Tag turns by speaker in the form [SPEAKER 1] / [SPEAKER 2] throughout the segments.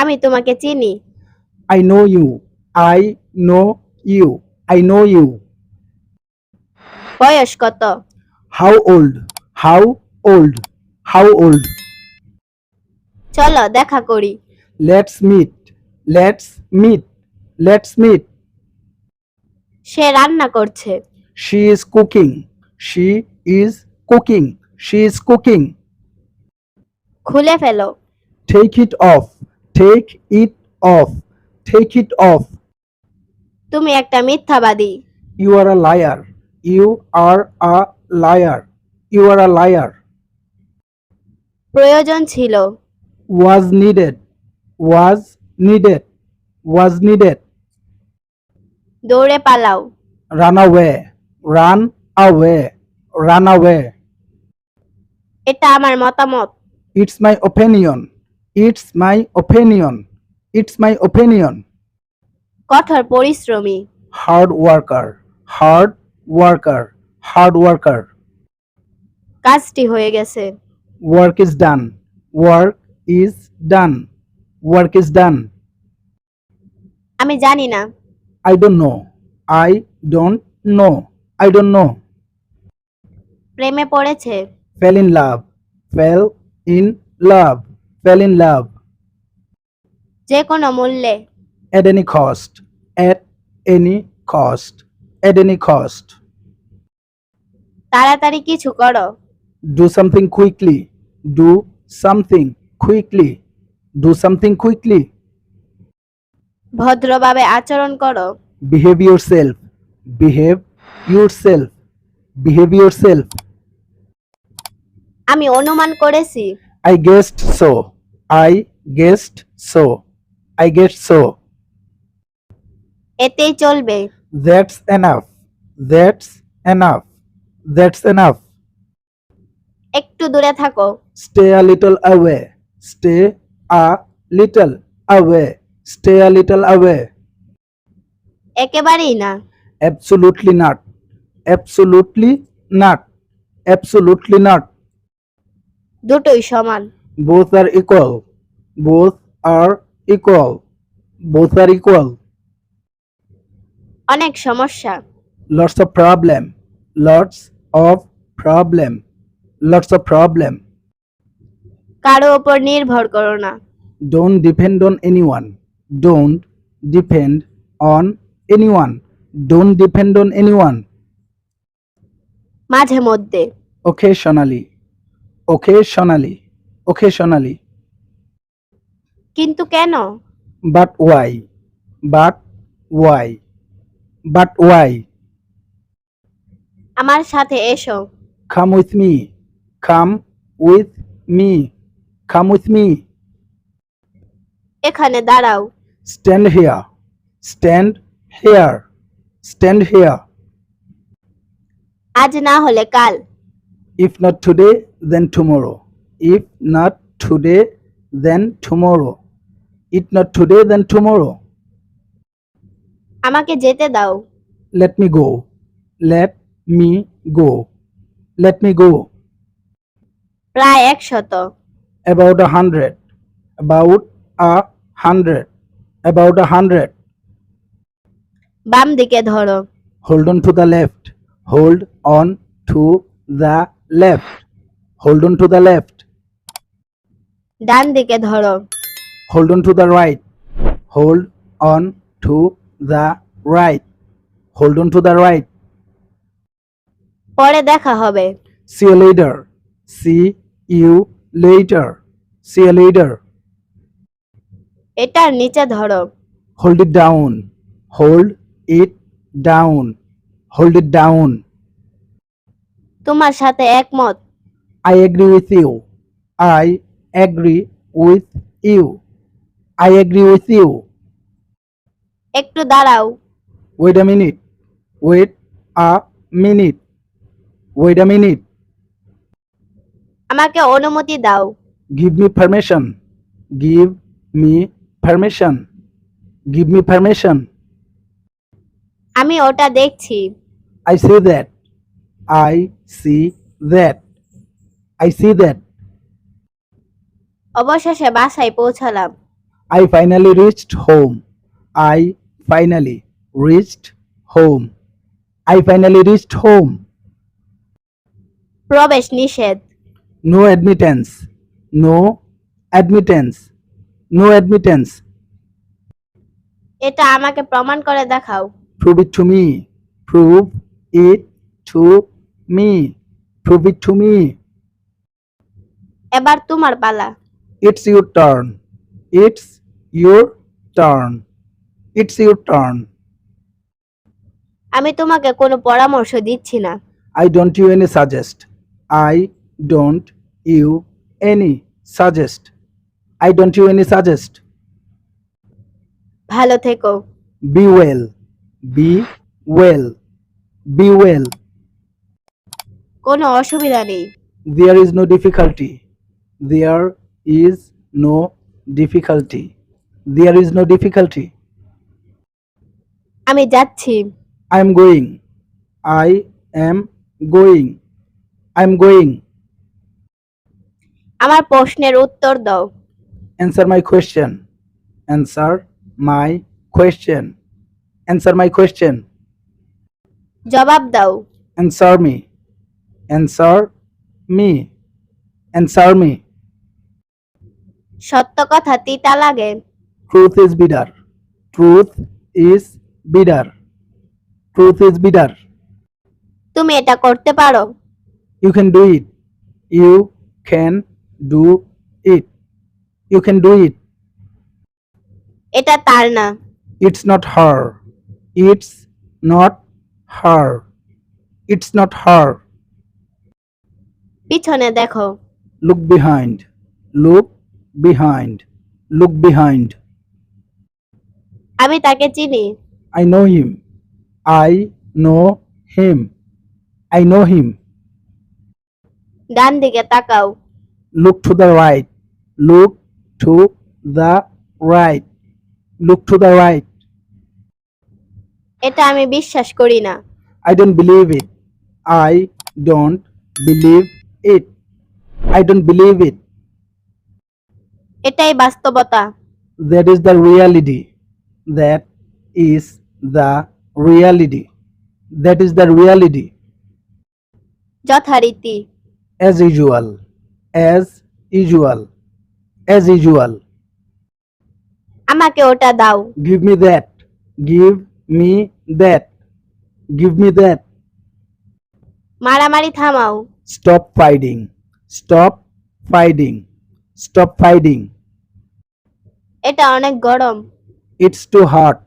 [SPEAKER 1] আমি তোমাকে চিনি।
[SPEAKER 2] I know you. I know you. I know you.
[SPEAKER 1] বয়স কত?
[SPEAKER 2] How old? How old? How old?
[SPEAKER 1] চলো দেখা করি।
[SPEAKER 2] Let's meet. Let's meet. Let's meet.
[SPEAKER 1] সে রান্না করছে।
[SPEAKER 2] She is cooking. She is cooking. She is cooking.
[SPEAKER 1] খুলে ফেলো।
[SPEAKER 2] Take it off. Take it off. Take it off.
[SPEAKER 1] তুমি একটা মিথ্যাবাদী।
[SPEAKER 2] You are a liar. You are a liar. You are a liar.
[SPEAKER 1] প্রয়োজন ছিল।
[SPEAKER 2] Was needed. Was needed. Was needed.
[SPEAKER 1] দৌড়ে পালাও।
[SPEAKER 2] Run away. Run away. Run away.
[SPEAKER 1] এটা আমার মতামত।
[SPEAKER 2] It's my opinion. It's my opinion. It's my opinion.
[SPEAKER 1] কঠোর পরিশ্রমী।
[SPEAKER 2] Hard worker. Hard worker. Hard worker.
[SPEAKER 1] কাজটি হয়ে গেছে।
[SPEAKER 2] Work is done. Work is done. Work is done.
[SPEAKER 1] আমি জানি না।
[SPEAKER 2] I don't know. I don't know. I don't know.
[SPEAKER 1] প্রেমে পড়েছে।
[SPEAKER 2] Fell in love. Fell in love. Fell in love.
[SPEAKER 1] যে কোনো মূল্যে।
[SPEAKER 2] At any cost. At any cost. At any cost.
[SPEAKER 1] তাড়াতাড়ি কিছু করো।
[SPEAKER 2] Do something quickly. Do something quickly. Do something quickly.
[SPEAKER 1] ভদ্রভাবে আচরণ করো।
[SPEAKER 2] Behave yourself. Behave yourself. Behave yourself.
[SPEAKER 1] আমি অনুমান করেছি।
[SPEAKER 2] I guessed so. I guessed so. I guessed so.
[SPEAKER 1] এতেই চলবে।
[SPEAKER 2] That's enough. That's enough. That's enough.
[SPEAKER 1] একটু দূরে থাকো।
[SPEAKER 2] Stay a little away. Stay a little away. Stay a little away.
[SPEAKER 1] একেবারেই না।
[SPEAKER 2] Absolutely not. Absolutely not. Absolutely not.
[SPEAKER 1] দুটোই সমান।
[SPEAKER 2] Both are equal. Both are equal. Both are equal.
[SPEAKER 1] অনেক সমস্যা।
[SPEAKER 2] Lots of problem. Lots of problem. Lots of problem.
[SPEAKER 1] কারো ওপর নির্ভর করো না।
[SPEAKER 2] Don't depend on anyone. Don't depend on anyone. Don't depend on anyone.
[SPEAKER 1] মাঝে মধ্যে।
[SPEAKER 2] Occasionally. Occasionally. Occasionally.
[SPEAKER 1] কিন্তু কেন?
[SPEAKER 2] But why? But why? But why?
[SPEAKER 1] আমার সাথে এসো।
[SPEAKER 2] Come with me. Come with me. Come with me.
[SPEAKER 1] এখানে দাঁড়াও।
[SPEAKER 2] Stand here. Stand here. Stand here.
[SPEAKER 1] আজ না হলে কাল।
[SPEAKER 2] If not today, then tomorrow. If not today, then tomorrow. If not today, then tomorrow.
[SPEAKER 1] আমাকে যেতে দাও।
[SPEAKER 2] Let me go. Let me go. Let me go.
[SPEAKER 1] প্রায় 100।
[SPEAKER 2] About 100. About 100. About 100.
[SPEAKER 1] বাম দিকে ধরো।
[SPEAKER 2] Hold on to the left. Hold on to the left. Hold on to the left.
[SPEAKER 1] ডান দিকে ধরো।
[SPEAKER 2] Hold on to the right. Hold on to the right. Hold on to the right.
[SPEAKER 1] পরে দেখা হবে।
[SPEAKER 2] See you later. See you later. See you later.
[SPEAKER 1] এটার নিচে ধরো।
[SPEAKER 2] Hold it down. Hold it down. Hold it down.
[SPEAKER 1] তোমার সাথে একমত।
[SPEAKER 2] I agree with you. I agree with you. I agree with you.
[SPEAKER 1] একটু দাঁড়াও।
[SPEAKER 2] Wait a minute. Wait a minute. Wait a minute.
[SPEAKER 1] আমাকে অনুমতি দাও।
[SPEAKER 2] Give me permission. Give me permission. Give me permission.
[SPEAKER 1] আমি ওটা দেখছি।
[SPEAKER 2] I see that. I see that. I see that.
[SPEAKER 1] অবশেষে বাসায় পৌঁছালাম।
[SPEAKER 2] I finally reached home. I finally reached home. I finally reached home.
[SPEAKER 1] প্রবেশ নিষেধ।
[SPEAKER 2] No admittance. No admittance. No admittance.
[SPEAKER 1] এটা আমাকে প্রমাণ করে দেখাও।
[SPEAKER 2] Prove it to me. Prove it to me. Prove it to me.
[SPEAKER 1] এবার তোমার পালা।
[SPEAKER 2] It's your turn. It's your turn. It's your turn.
[SPEAKER 1] আমি তোমাকে কোনো পরামর্শ দিচ্ছি না।
[SPEAKER 2] I don't you any suggest. I don't you any suggest. I don't you any suggest.
[SPEAKER 1] ভালো থেকো।
[SPEAKER 2] Be well. Be well. Be well.
[SPEAKER 1] কোনো অসুবিধা নেই।
[SPEAKER 2] There is no difficulty. There is no difficulty. There is no difficulty.
[SPEAKER 1] আমি যাচ্ছি।
[SPEAKER 2] I am going. I am going. I am going.
[SPEAKER 1] আমার প্রশ্নের উত্তর দাও।
[SPEAKER 2] Answer my question. Answer my question. Answer my question.
[SPEAKER 1] জবাব দাও।
[SPEAKER 2] Answer me. Answer me. Answer me.
[SPEAKER 1] সত্য কথা তিতা লাগে।
[SPEAKER 2] Truth is bitter. Truth is bitter. Truth is bitter.
[SPEAKER 1] তুমি এটা করতে পারো।
[SPEAKER 2] You can do it. You can do it. You can do it.
[SPEAKER 1] এটা তার না।
[SPEAKER 2] It's not her. It's not her. It's not her.
[SPEAKER 1] পিছনে দেখো।
[SPEAKER 2] Look behind. Look behind. Look behind.
[SPEAKER 1] আমি তাকে চিনি।
[SPEAKER 2] I know him. I know him. I know him.
[SPEAKER 1] ডান দিকে তাকাও।
[SPEAKER 2] Look to the right. Look to the right. Look to the right.
[SPEAKER 1] এটা আমি বিশ্বাস করি না।
[SPEAKER 2] I don't believe it. I don't believe it. I don't believe it.
[SPEAKER 1] এটাই বাস্তবতা।
[SPEAKER 2] That is the reality. That is the reality. That is the reality.
[SPEAKER 1] যথারীতি।
[SPEAKER 2] As usual. As usual. As usual.
[SPEAKER 1] আমাকে ওটা দাও।
[SPEAKER 2] Give me that. Give me that. Give me that.
[SPEAKER 1] মারামারি থামাও।
[SPEAKER 2] Stop fighting. Stop fighting. Stop fighting.
[SPEAKER 1] এটা অনেক গরম।
[SPEAKER 2] It's too hot.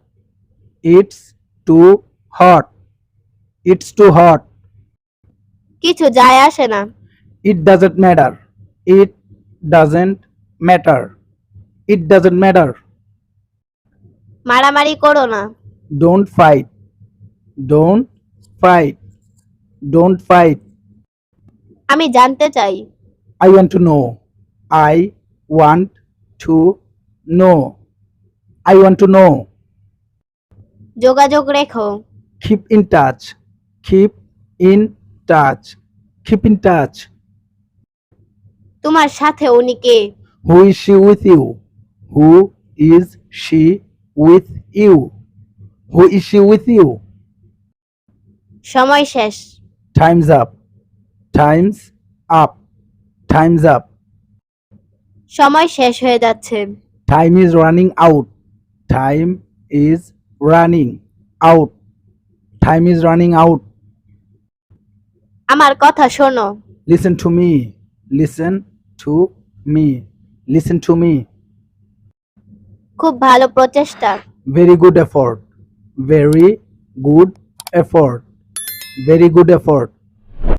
[SPEAKER 2] It's too hot. It's too hot.
[SPEAKER 1] কিছু যায় আসে না।
[SPEAKER 2] It doesn't matter. It doesn't matter. It doesn't matter.
[SPEAKER 1] মারামারি করো না।
[SPEAKER 2] Don't fight. Don't fight. Don't fight.
[SPEAKER 1] আমি জানতে চাই।
[SPEAKER 2] I want to know. I want to know. I want to know.
[SPEAKER 1] যোগাযোগ রেখো।
[SPEAKER 2] Keep in touch. Keep in touch. Keep in touch.
[SPEAKER 1] তোমার সাথে উনি কে?
[SPEAKER 2] Who is she with you? Who is she with you? Who is she with you?
[SPEAKER 1] সময় শেষ।
[SPEAKER 2] Time's up. Time's up. Time's up.
[SPEAKER 1] সময় শেষ হয়ে যাচ্ছে।
[SPEAKER 2] Time is running out. Time is running out. Time is running out.
[SPEAKER 1] আমার কথা শোনো।
[SPEAKER 2] Listen to me. Listen to me. Listen to me.
[SPEAKER 1] খুব ভালো প্রচেষ্টা।
[SPEAKER 2] Very good effort. Very good effort. Very good effort.